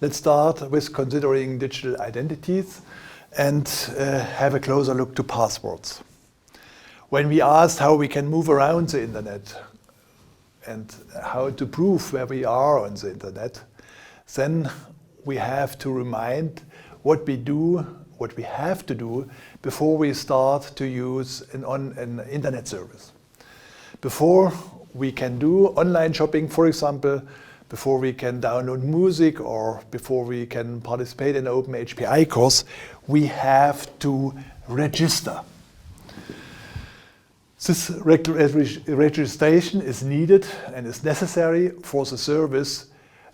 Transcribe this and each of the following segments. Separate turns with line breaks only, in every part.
Let's start with considering digital identities and have a closer look to passwords. When we asked how we can move around the internet and how to prove where we are on the internet, then we have to remind what we do, what we have to do before we start to use an internet service. Before we can do online shopping, for example, before we can download music or before we can participate in an open HPI course, we have to register. This registration is needed and is necessary for the service,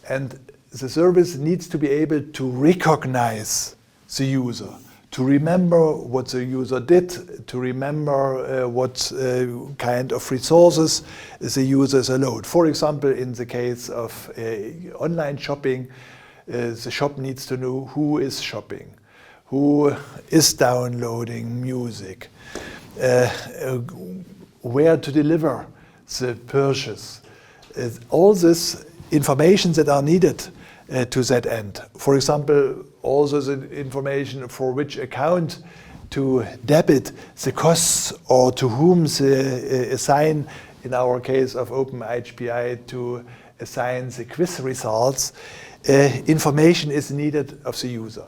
and the service needs to be able to recognize the user, to remember what the user did, to remember what kind of resources the user is allowed. For example, in the case of online shopping, the shop needs to know who is shopping, who is downloading music, where to deliver the purchase. All this information that are needed to that end. For example, also the information for which account to debit the costs or to whom to assign, in our case of Open HPI, to assign the quiz results. Information is needed of the user.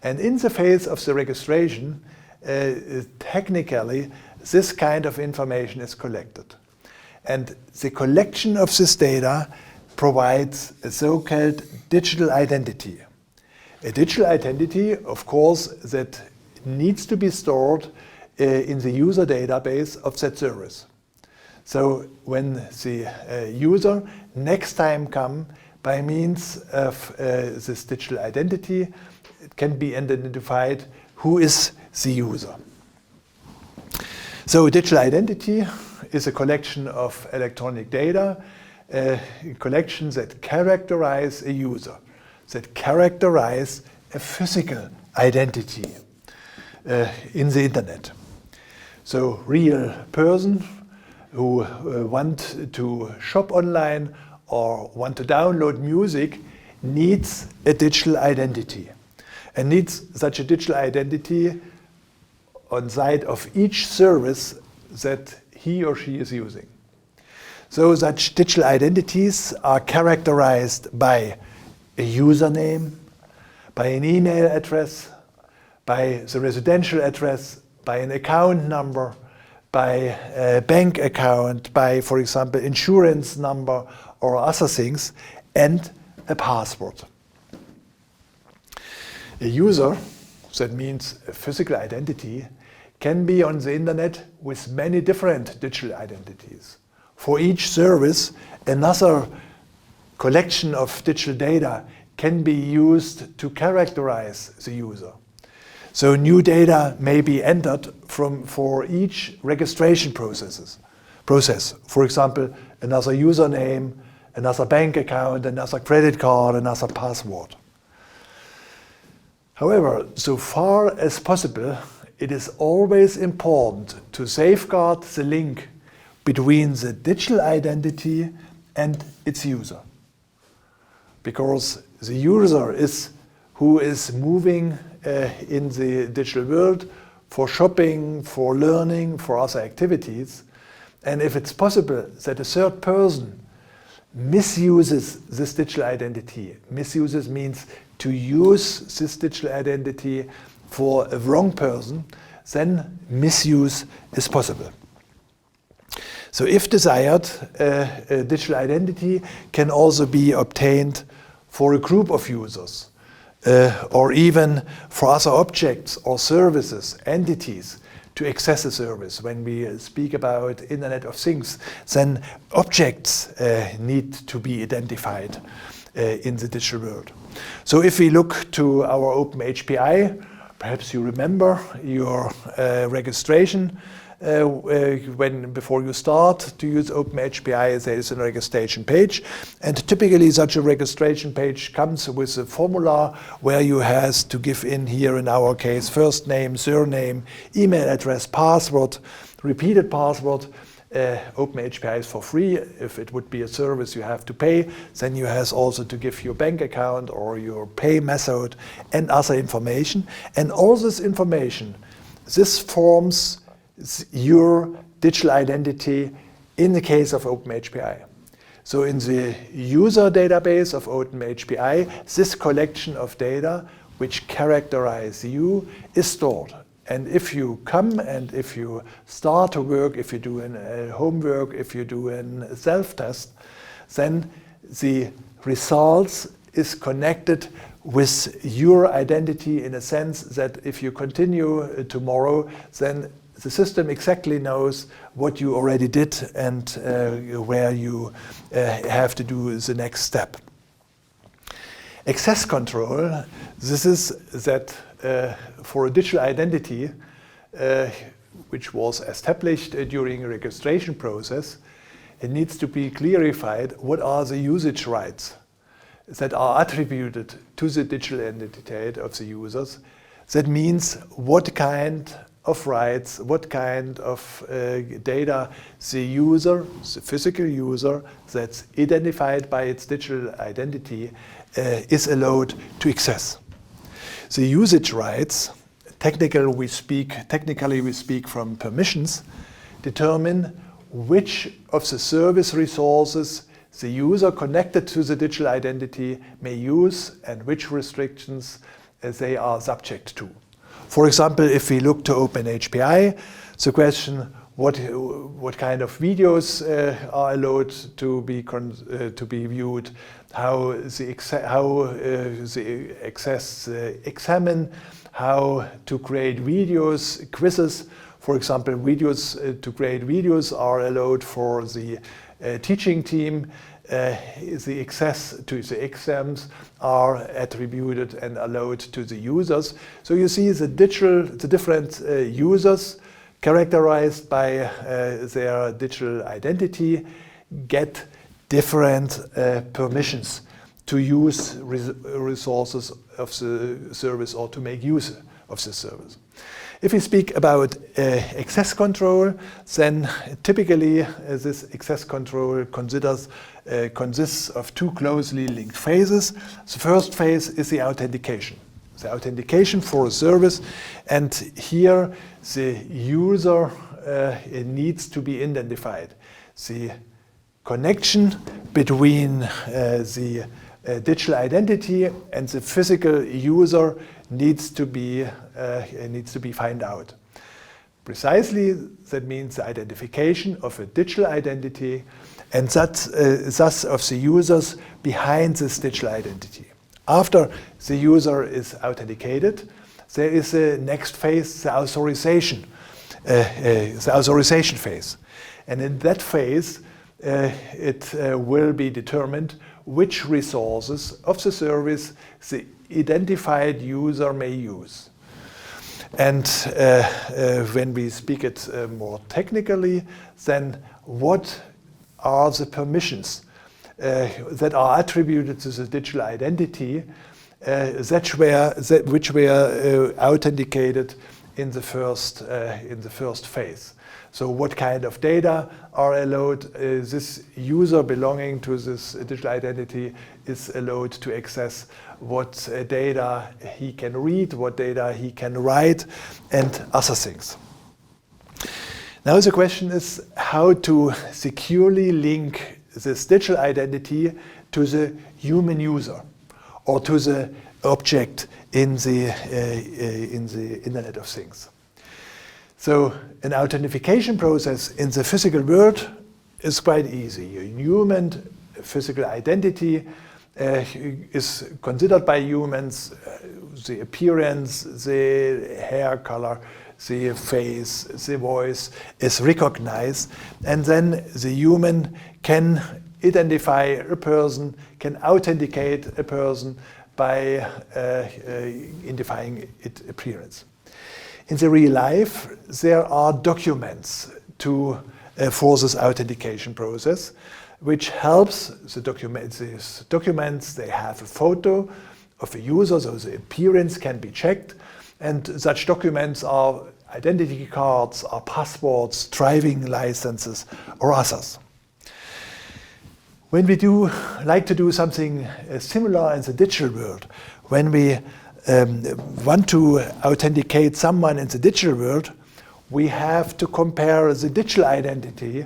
And in the phase of the registration, technically, this kind of information is collected. And the collection of this data provides a so-called digital identity. A digital identity, of course, that needs to be stored in the user database of that service. So when the user next time come by means of this digital identity, it can be identified who is the user. So digital identity is a collection of electronic data, a collection that characterize a user, that characterize a physical identity in the internet. So real person who want to shop online or want to download music needs a digital identity and needs such a digital identity on side of each service that he or she is using. So such digital identities are characterized by a username, by an email address, by the residential address, by an account number, by a bank account, by, for example, insurance number or other things, and a password. A user, that means a physical identity, can be on the internet with many different digital identities. For each service, another collection of digital data can be used to characterize the user. So new data may be entered for each registration process. For example, another username, another bank account, another credit card, another password. However, so far as possible, it is always important to safeguard the link between the digital identity and its user. Because the user is who is moving in the digital world for shopping, for learning, for other activities. And if it's possible that a third person misuses this digital identity, misuses means to use this digital identity for a wrong person, then misuse is possible. So if desired, a digital identity can also be obtained for a group of users, or even for other objects or services, entities, to access a service. When we speak about Internet of Things, then objects need to be identified in the digital world. So if we look to our Open HPI, perhaps you remember your registration. Before you start to use Open HPI, there is a registration page, and typically such a registration page comes with a formula where you have to give in here, in our case, first name, surname, email address, password, repeated password, OpenAPI is for free. If it would be a service you have to pay, then you have also to give your bank account or your pay method and other information. And all this information, this forms your digital identity in the case of OpenAPI. So in the user database of OpenAPI, this collection of data which characterize you is stored. And if you come and if you start to work, if you do homework, if you do a self-test, then the results is connected with your identity in a sense that if you continue tomorrow, then the system exactly knows what you already did and where you have to do the next step. Access control, this is that for a digital identity, which was established during a registration process, it needs to be clarified what are the usage rights that are attributed to the digital identity of the users. That means what kind of rights, what kind of data the user, the physical user that's identified by its digital identity is allowed to access. The usage rights, technically we speak from permissions, determine which of the service resources the user connected to the digital identity may use and which restrictions they are subject to. For example, if we look to OpenAPI, the question what kind of videos are allowed to be viewed, how the access examine, how to create videos, quizzes. For example, to create videos are allowed for the teaching team. The access to the exams are attributed and allowed to the users. So you see the different users characterized by their digital identity get different permissions to use resources of the service or to make use of the service. If we speak about access control, then typically this access control consists of two closely linked phases. The first phase is the authentication for a service, and here the user needs to be identified. The connection between the digital identity and the physical user needs to be found out. Precisely, that means the identification of a digital identity and thus of the users behind this digital identity. After the user is authenticated, there is a next phase, the authorization phase. And in that phase, it will be determined which resources of the service the identified user may use. And when we speak it more technically, then what are the permissions that are attributed to the digital identity which were authenticated in the first phase. So what kind of data are allowed? This user belonging to this digital identity is allowed to access what data he can read, what data he can write, and other things. Now the question is how to securely link this digital identity to the human user or to the object in the Internet of Things. So an authentication process in the physical world is quite easy. A human physical identity is considered by humans, the appearance, the hair color, the face, the voice is recognized, and then the human can identify a person, can authenticate a person by identifying its appearance. In the real life, there are documents for this authentication process, which helps the documents. These documents, they have a photo of a user, so the appearance can be checked, and such documents are identity cards, our passports, driving licenses, or others. When we like to do something similar in the digital world, when we want to authenticate someone in the digital world, we have to compare the digital identity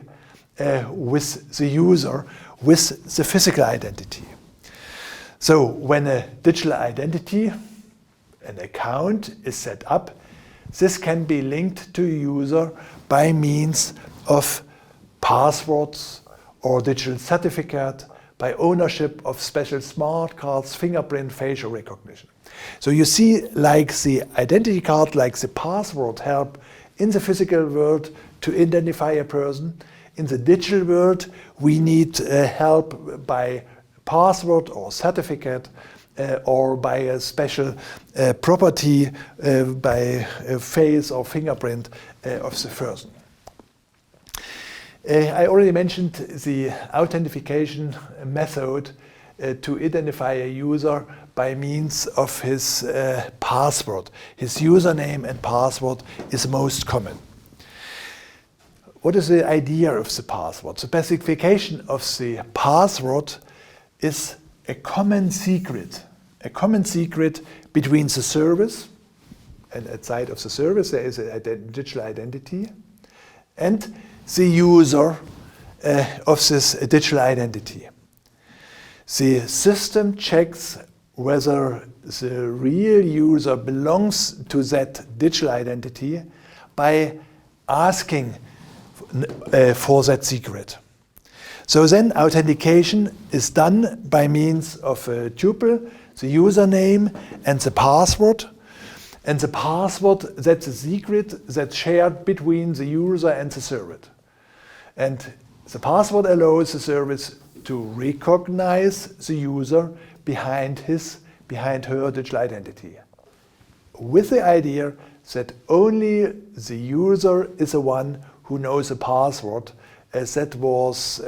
with the user, with the physical identity. So when a digital identity, an account, is set up, this can be linked to a user by means of passwords or digital certificate, by ownership of special smart cards, fingerprint, facial recognition. So you see, like the identity card, like the password help in the physical world to identify a person. In the digital world, we need help by password or certificate or by a special property, by a face or fingerprint of the person. I already mentioned the authentication method to identify a user by means of his password. His username and password is most common. What is the idea of the password? The specification of the password is a common secret between the service, and outside of the service there is a digital identity, and the user of this digital identity. The system checks whether the real user belongs to that digital identity by asking for that secret. So then authentication is done by means of a tuple, the username and the password. And the password, that's a secret that's shared between the user and the service. And the password allows the service to recognize the user behind her digital identity, with the idea that only the user is the one who knows the password as that was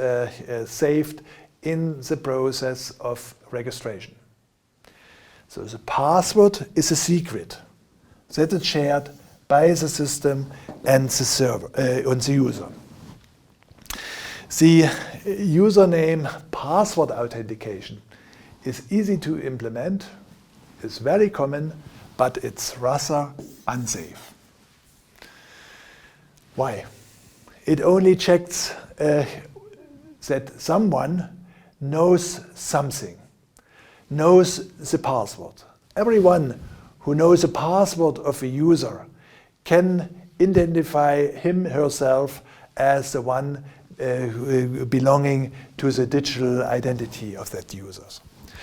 saved in the process of registration. So the password is a secret that is shared by the system and the server and the user. The username password authentication is easy to implement, is very common, but it's rather unsafe. Why? It only checks that someone knows something, knows the password. Everyone who knows the password of a user can identify him, herself as the one belonging to the digital identity of that user.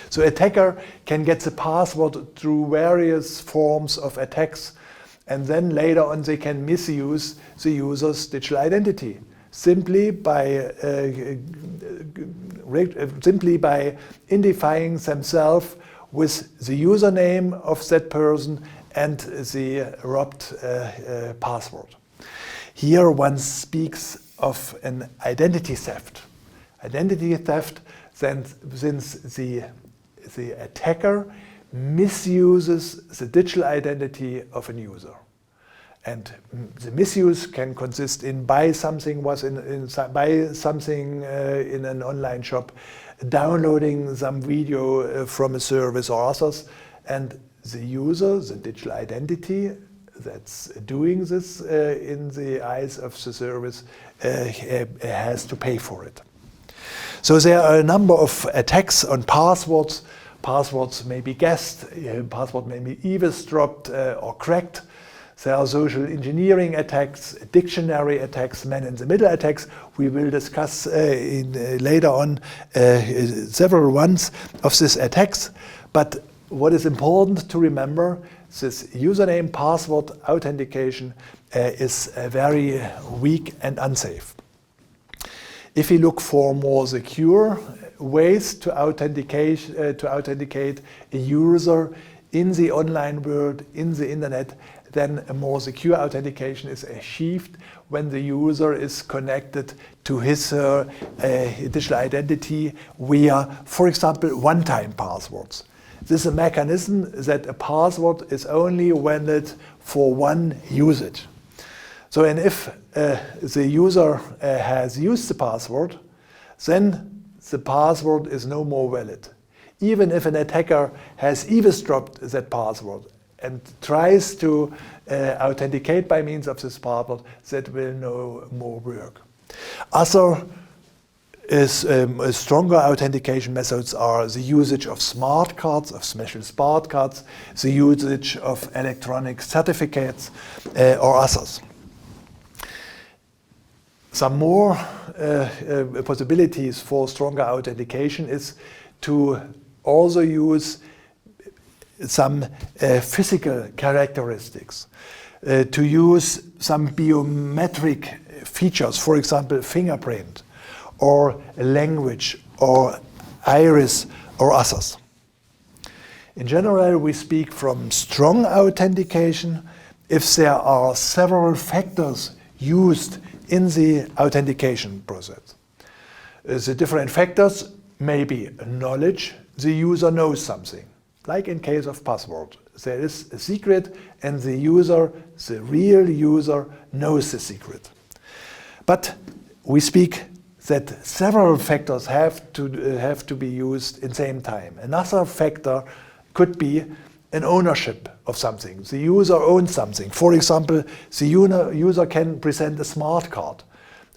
So attacker can get the password through various forms of attacks, and then later on they can misuse the user's digital identity simply by identifying themselves with the username of that person and the robbed password. Here one speaks of an identity theft. Identity theft, then, since the attacker misuses the digital identity of a user. And the misuse can consist in buy something in an online shop, downloading some video from a service or others, and the user, the digital identity that's doing this in the eyes of the service has to pay for it. So there are a number of attacks on passwords. Passwords may be guessed, password may be eavesdropped or cracked. There are social engineering attacks, dictionary attacks, man-in-the-middle attacks. We will discuss later on several ones of these attacks. But what is important to remember, this username password authentication is very weak and unsafe. If we look for more secure ways to authenticate a user in the online world, in the internet, then a more secure authentication is achieved when the user is connected to his digital identity via, for example, one-time passwords. This is a mechanism that a password is only valid for one usage. So, and if the user has used the password, then the password is no more valid. Even if an attacker has eavesdropped that password and tries to authenticate by means of this password, that will no more work. Other stronger authentication methods are the usage of smart cards, of special smart cards, the usage of electronic certificates, or others. Some more possibilities for stronger authentication is to also use some physical characteristics, to use some biometric features, for example, fingerprint, or language, or iris, or others. In general, we speak from strong authentication if there are several factors used in the authentication process. The different factors may be knowledge, the user knows something, like in case of password. There is a secret and the user, the real user, knows the secret. But we speak that several factors have to be used in the same time. Another factor could be an ownership of something. The user owns something. For example, the user can present a smart card.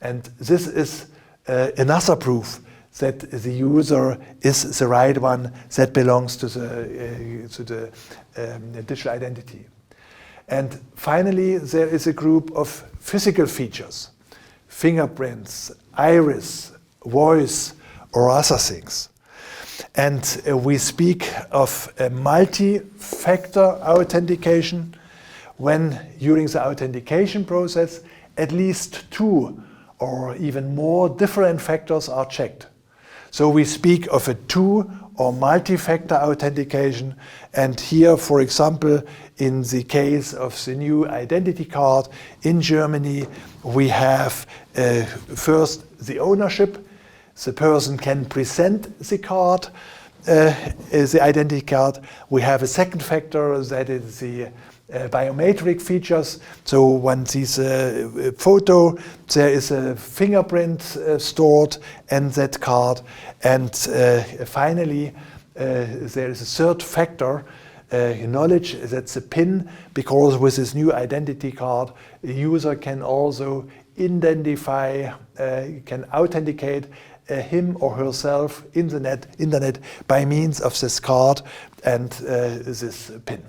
And this is another proof that the user is the right one that belongs to the digital identity. And finally, there is a group of physical features, fingerprints, iris, voice, or other things. And we speak of a multi-factor authentication when during the authentication process at least 2 or even more different factors are checked. So we speak of a 2 or multi-factor authentication, and here, for example, in the case of the new identity card in Germany, we have first the ownership. The person can present the card, the identity card. We have a second factor, that is the biometric features. So one sees a photo, there is a fingerprint stored in that card. And finally, there is a third factor, knowledge, that's a PIN, because with this new identity card, the user can also identify, can authenticate him or herself in the internet by means of this card and this PIN.